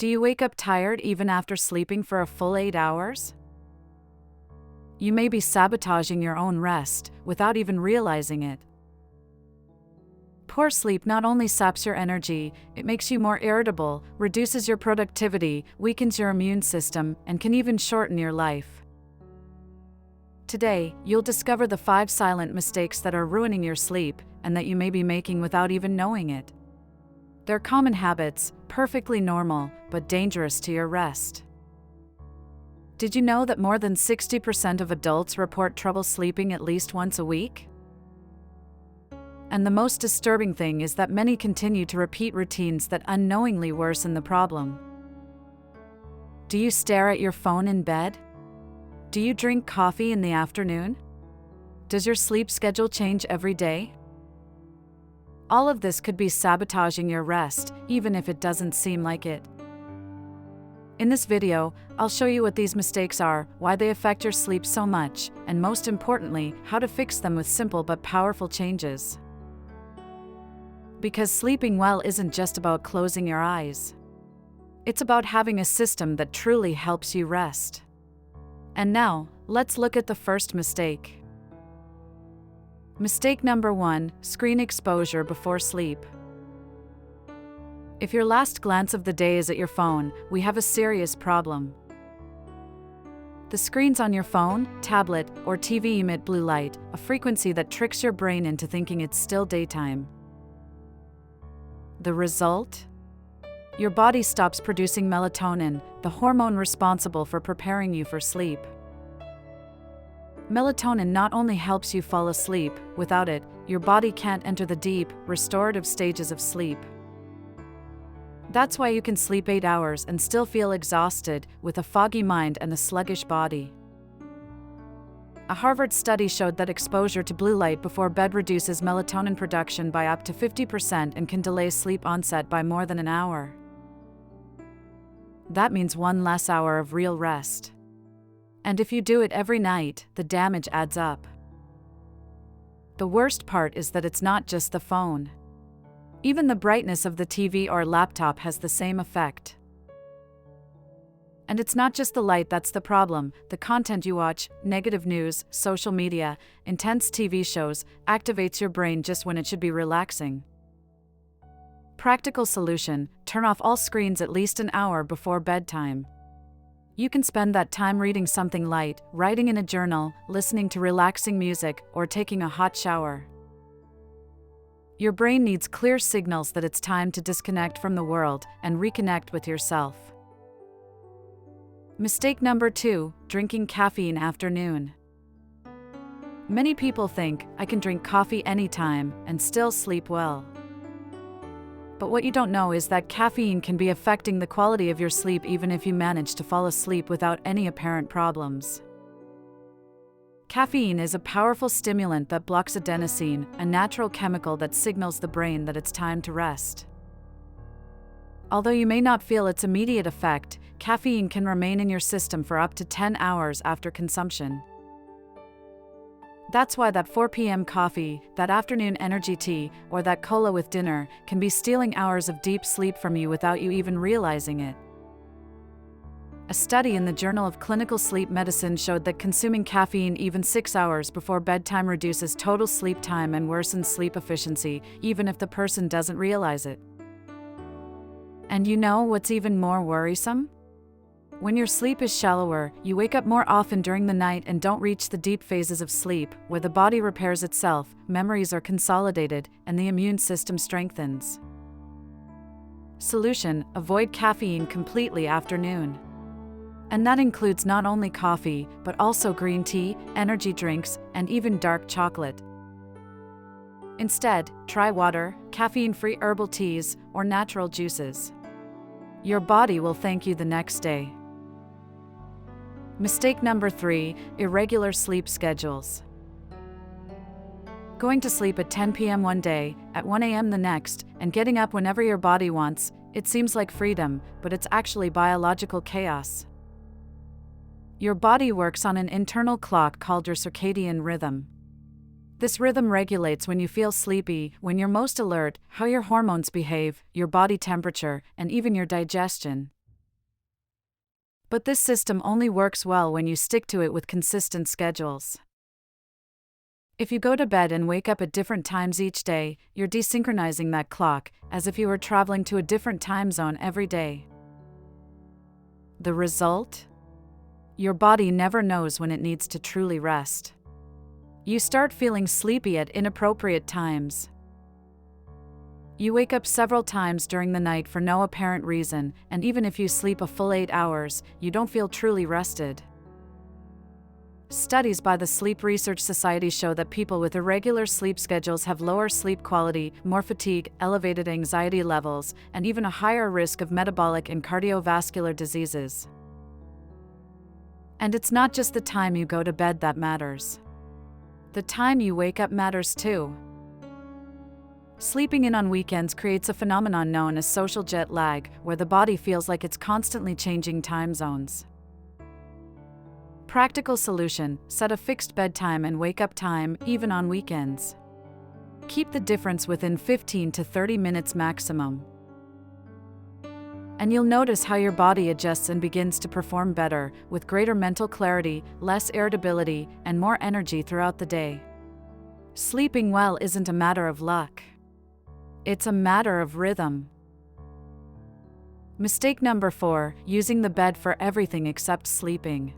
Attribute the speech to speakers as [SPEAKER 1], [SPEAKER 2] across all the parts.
[SPEAKER 1] Do you wake up tired even after sleeping for a full 8 hours? You may be sabotaging your own rest without even realizing it. Poor sleep not only saps your energy, it makes you more irritable, reduces your productivity, weakens your immune system, and can even shorten your life. Today, you'll discover the 5 silent mistakes that are ruining your sleep and that you may be making without even knowing it. They're common habits, perfectly normal, but dangerous to your rest. Did you know that more than 60% of adults report trouble sleeping at least once a week? And the most disturbing thing is that many continue to repeat routines that unknowingly worsen the problem. Do you stare at your phone in bed? Do you drink coffee in the afternoon? Does your sleep schedule change every day? All of this could be sabotaging your rest, even if it doesn't seem like it. In this video, I'll show you what these mistakes are, why they affect your sleep so much, and most importantly, how to fix them with simple but powerful changes. Because sleeping well isn't just about closing your eyes. It's about having a system that truly helps you rest. And now, let's look at the first mistake. Mistake number 1, screen exposure before sleep. If your last glance of the day is at your phone, we have a serious problem. The screens on your phone, tablet, or TV emit blue light, a frequency that tricks your brain into thinking it's still daytime. The result? Your body stops producing melatonin, the hormone responsible for preparing you for sleep. Melatonin not only helps you fall asleep, without it, your body can't enter the deep, restorative stages of sleep. That's why you can sleep 8 hours and still feel exhausted, with a foggy mind and a sluggish body. A Harvard study showed that exposure to blue light before bed reduces melatonin production by up to 50% and can delay sleep onset by more than an hour. That means 1 less hour of real rest. And if you do it every night, the damage adds up. The worst part is that it's not just the phone. Even the brightness of the TV or laptop has the same effect. And it's not just the light that's the problem. The content you watch, negative news, social media, intense TV shows, activates your brain just when it should be relaxing. Practical solution: turn off all screens at least an hour before bedtime. You can spend that time reading something light, writing in a journal, listening to relaxing music, or taking a hot shower. Your brain needs clear signals that it's time to disconnect from the world and reconnect with yourself. Mistake number 2, drinking caffeine after noon. Many people think, I can drink coffee anytime and still sleep well. But what you don't know is that caffeine can be affecting the quality of your sleep even if you manage to fall asleep without any apparent problems. Caffeine is a powerful stimulant that blocks adenosine, a natural chemical that signals the brain that it's time to rest. Although you may not feel its immediate effect, caffeine can remain in your system for up to 10 hours after consumption. That's why that 4 p.m. coffee, that afternoon energy tea, or that cola with dinner can be stealing hours of deep sleep from you without you even realizing it. A study in the Journal of Clinical Sleep Medicine showed that consuming caffeine even 6 hours before bedtime reduces total sleep time and worsens sleep efficiency, even if the person doesn't realize it. And you know what's even more worrisome? When your sleep is shallower, you wake up more often during the night and don't reach the deep phases of sleep, where the body repairs itself, memories are consolidated, and the immune system strengthens. Solution: avoid caffeine completely after noon. And that includes not only coffee, but also green tea, energy drinks, and even dark chocolate. Instead, try water, caffeine-free herbal teas, or natural juices. Your body will thank you the next day. Mistake number 3, irregular sleep schedules. Going to sleep at 10 p.m. one day, at 1 a.m. the next, and getting up whenever your body wants, it seems like freedom, but it's actually biological chaos. Your body works on an internal clock called your circadian rhythm. This rhythm regulates when you feel sleepy, when you're most alert, how your hormones behave, your body temperature, and even your digestion. But this system only works well when you stick to it with consistent schedules. If you go to bed and wake up at different times each day, you're desynchronizing that clock, as if you were traveling to a different time zone every day. The result? Your body never knows when it needs to truly rest. You start feeling sleepy at inappropriate times. You wake up several times during the night for no apparent reason, and even if you sleep a full 8 hours, you don't feel truly rested. Studies by the Sleep Research Society show that people with irregular sleep schedules have lower sleep quality, more fatigue, elevated anxiety levels, and even a higher risk of metabolic and cardiovascular diseases. And it's not just the time you go to bed that matters. The time you wake up matters too. Sleeping in on weekends creates a phenomenon known as social jet lag, where the body feels like it's constantly changing time zones. Practical solution: set a fixed bedtime and wake-up time, even on weekends. Keep the difference within 15 to 30 minutes maximum. And you'll notice how your body adjusts and begins to perform better, with greater mental clarity, less irritability, and more energy throughout the day. Sleeping well isn't a matter of luck. It's a matter of rhythm. Mistake number 4: using the bed for everything except sleeping.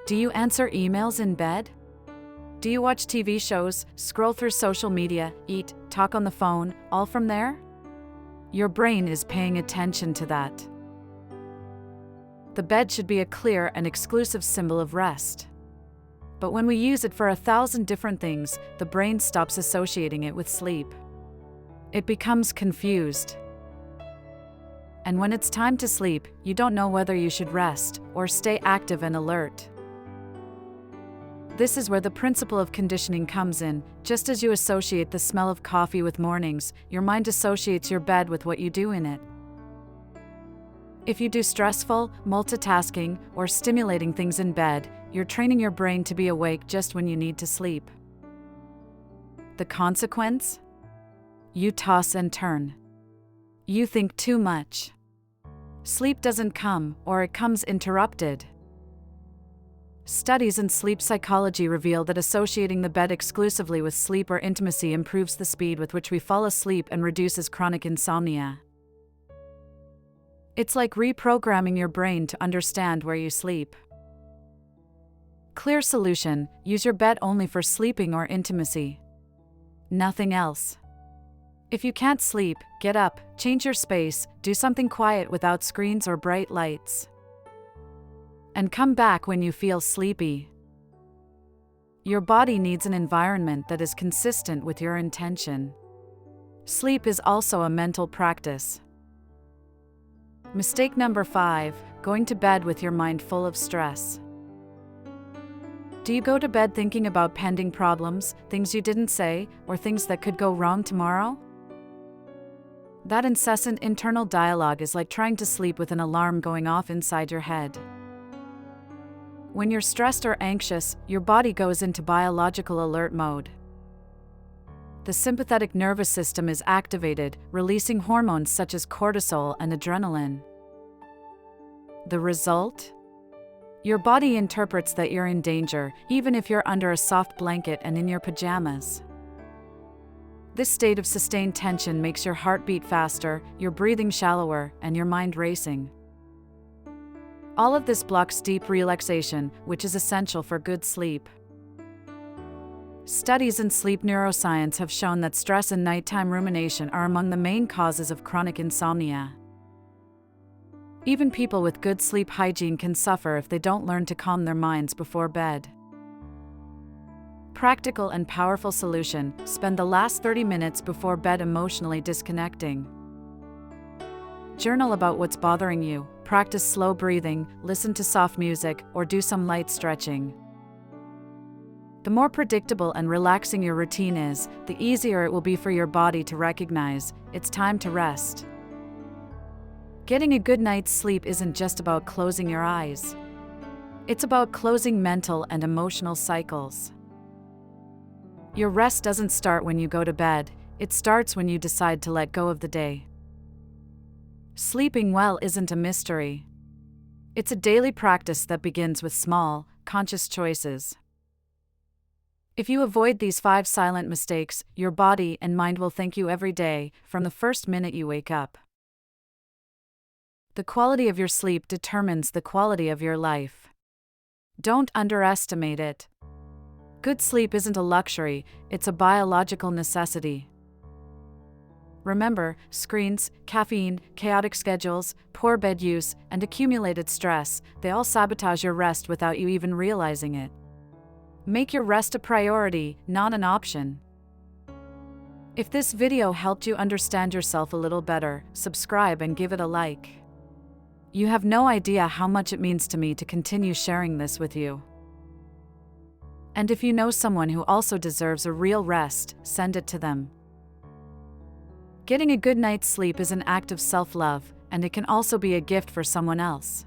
[SPEAKER 1] Do you answer emails in bed? Do you watch TV shows, scroll through social media, eat, talk on the phone, all from there? Your brain is paying attention to that. The bed should be a clear and exclusive symbol of rest. But when we use it for 1,000 different things, the brain stops associating it with sleep. It becomes confused. And when it's time to sleep, you don't know whether you should rest or stay active and alert. This is where the principle of conditioning comes in. Just as you associate the smell of coffee with mornings, your mind associates your bed with what you do in it. If you do stressful, multitasking, or stimulating things in bed, you're training your brain to be awake just when you need to sleep. The consequence? You toss and turn. You think too much. Sleep doesn't come, or it comes interrupted. Studies in sleep psychology reveal that associating the bed exclusively with sleep or intimacy improves the speed with which we fall asleep and reduces chronic insomnia. It's like reprogramming your brain to understand where you sleep. Clear solution: use your bed only for sleeping or intimacy. Nothing else. If you can't sleep, get up, change your space, do something quiet without screens or bright lights. And come back when you feel sleepy. Your body needs an environment that is consistent with your intention. Sleep is also a mental practice. Mistake number 5: going to bed with your mind full of stress. Do you go to bed thinking about pending problems, things you didn't say, or things that could go wrong tomorrow? That incessant internal dialogue is like trying to sleep with an alarm going off inside your head. When you're stressed or anxious, your body goes into biological alert mode. The sympathetic nervous system is activated, releasing hormones such as cortisol and adrenaline. The result? Your body interprets that you're in danger, even if you're under a soft blanket and in your pajamas. This state of sustained tension makes your heart beat faster, your breathing shallower, and your mind racing. All of this blocks deep relaxation, which is essential for good sleep. Studies in sleep neuroscience have shown that stress and nighttime rumination are among the main causes of chronic insomnia. Even people with good sleep hygiene can suffer if they don't learn to calm their minds before bed. Practical and powerful solution: spend the last 30 minutes before bed emotionally disconnecting. Journal about what's bothering you, practice slow breathing, listen to soft music, or do some light stretching. The more predictable and relaxing your routine is, the easier it will be for your body to recognize it's time to rest. Getting a good night's sleep isn't just about closing your eyes. It's about closing mental and emotional cycles. Your rest doesn't start when you go to bed, it starts when you decide to let go of the day. Sleeping well isn't a mystery. It's a daily practice that begins with small, conscious choices. If you avoid these 5 silent mistakes, your body and mind will thank you every day, from the first minute you wake up. The quality of your sleep determines the quality of your life. Don't underestimate it. Good sleep isn't a luxury, it's a biological necessity. Remember, screens, caffeine, chaotic schedules, poor bed use, and accumulated stress, they all sabotage your rest without you even realizing it. Make your rest a priority, not an option. If this video helped you understand yourself a little better, subscribe and give it a like. You have no idea how much it means to me to continue sharing this with you. And if you know someone who also deserves a real rest, send it to them. Getting a good night's sleep is an act of self-love, and it can also be a gift for someone else.